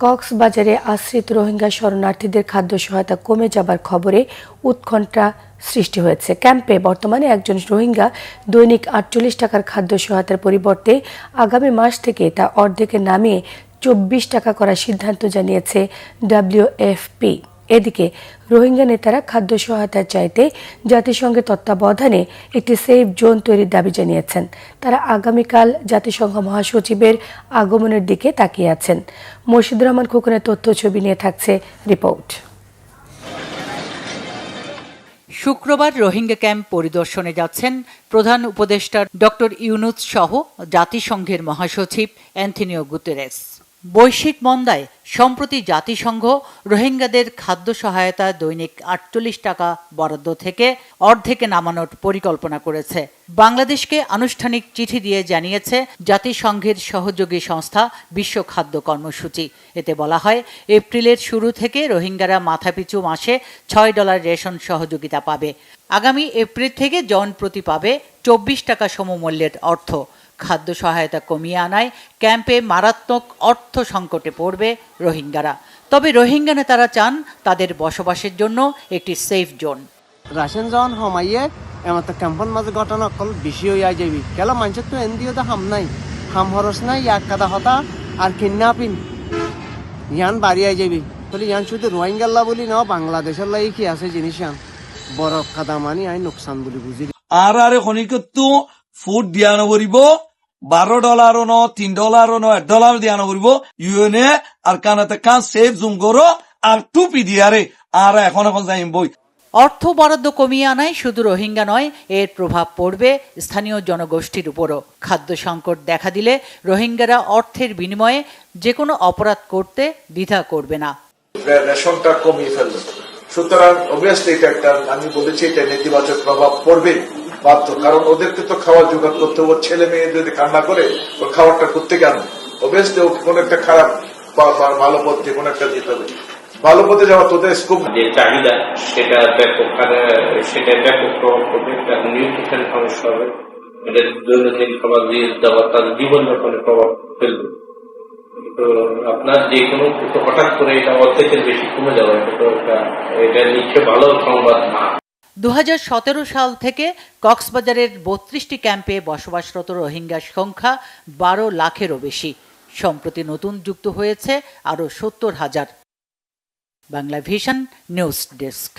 কক্সবাজারে আশ্রিত রোহিঙ্গা শরণার্থীদের খাদ্য সহায়তা কমে যাবার খবরে উৎকণ্ঠা সৃষ্টি হয়েছে। ক্যাম্পে বর্তমানে একজন রোহিঙ্গা দৈনিক ৪৮ টাকার খাদ্য সহায়তার পরিবর্তে আগামী মাস থেকে তা অর্ধেকে নামিয়ে ২৪ টাকা করার সিদ্ধান্ত জানিয়েছে WFP। এদিকে রোহিঙ্গা নেতারা খাদ্য সহায়তার চাইতে জাতিসংঘের তত্ত্বাবধানে একটি সেফ জোন তৈরির দাবি জানিয়েছেন। তারা আগামীকাল জাতিসংঘ মহাসচিবের আগমনের দিকে তাকিয়ে আছেন। মুর্শিদুর রহমান খোকনের তথ্য ছবি নিয়ে থাকছে রিপোর্ট। শুক্রবার রোহিঙ্গা ক্যাম্প পরিদর্শনে যাচ্ছেন প্রধান উপদেষ্টা ডক্টর ইউনুস সহ জাতিসংঘের মহাসচিব অ্যান্থনিও গুতেরেস। বৈশ্বিক মন্দায় সম্প্রতি জাতিসংঘ রোহিঙ্গাদের খাদ্য সহায়তা দৈনিক ৪৮ টাকা বরাদ্দ থেকে অর্ধেকে নামানোর পরিকল্পনা করেছে। বাংলাদেশকে আনুষ্ঠানিক চিঠি দিয়ে জানিয়েছে জাতিসংঘের সহযোগী সংস্থা বিশ্ব খাদ্য কর্মসূচি। এতে বলা হয়, এপ্রিলের শুরু থেকে রোহিঙ্গারা মাথাপিছু মাসে $৬ রেশন সহযোগিতা পাবে। আগামী এপ্রিল থেকে জন প্রতি পাবে ২৪ টাকা সমমূল্যের অর্থ। খাদ্য সহায়তা কমিয়ে আনায় ক্যাম্পে মারাত্মক অর্থ সংকটে পড়বে রোহিঙ্গারা। তবে রোহিঙ্গা নেতারা চান তাদের বসবাসের জন্য একটি সেফ জোন। রাশন জন হমাইয়ে এমন ক্যাম্পন মাঝে ঘটনা অকল বেশি হইয়া যাবি কেন মানুষের তো এনদিও তো হাম নাই, হাম হরস নাই, এক কাদা হতা আর কিডন্যাপিং ইয়ান বাড়িয়ে যাবি বলে ইয়ান শুধু রোহিঙ্গাল্লা বলি না, বাংলাদেশের লাগি কি আছে জিনিস ইয়ান বড় কাদা মানি আই নোকসান বলি বুঝি। আর খনিকতো ফুড দিয়া নবরিব $12 ন $3 ন $1 দিয়া নবরিব ইউএনএ আর কানাতে কান সেফ জুম করো আর টুপি দিয়ারে আর এখন যাইম বই। অর্থ বরাদ্দ কমিয়ে আনায় শুধু রোহিঙ্গা নয়, এর প্রভাব পড়বে স্থানীয় জনগোষ্ঠীর উপরও। খাদ্য সংকট দেখা দিলে রোহিঙ্গারা অর্থের বিনিময়ে যে কোনো অপরাধ করতে দ্বিধা করবে না। রেশনটা কমিয়ে ফেললো, সুতরাং অবভিয়াসলি এটা একটা, আমি বলেছি এটা নেতিবাচক প্রভাব পড়বে বাধ্য, কারণ ওদেরকে তো খাওয়ার জোগাড় করতে হবে। সেলে মেয়ে যদি কান্না করে ওর খাবারটা করতে কেন, অবভিয়াসলি কোন একটা খারাপ বা ভালো পথে কোন একটা যেতে হবে। ভালো পথে যাওয়া তোদের স্কোপ যে চাহিদা সেটা ব্যাপক প্রভাব পড়বে, নিউট্রিশন সমস্যা হবে, এদের দৈনন্দিন খাবার দিয়ে দেওয়া তাদের জীবনযাপনে প্রভাব ফেলবে। তো আপনার যে কোনো হঠাৎ করে এটা অর্ধেকের বেশি কমে যাওয়া, এটা নিশ্চয় ভালো সংবাদ না। ২০১৭ সাল থেকে কক্সবাজারের ৩২টি ক্যাম্পে বসবাসরত রোহিঙ্গার সংখ্যা ১২ লাখেরও বেশি। সম্প্রতি নতুন যুক্ত হয়েছে আরও ৭০,০০০। Bangla vision news desk.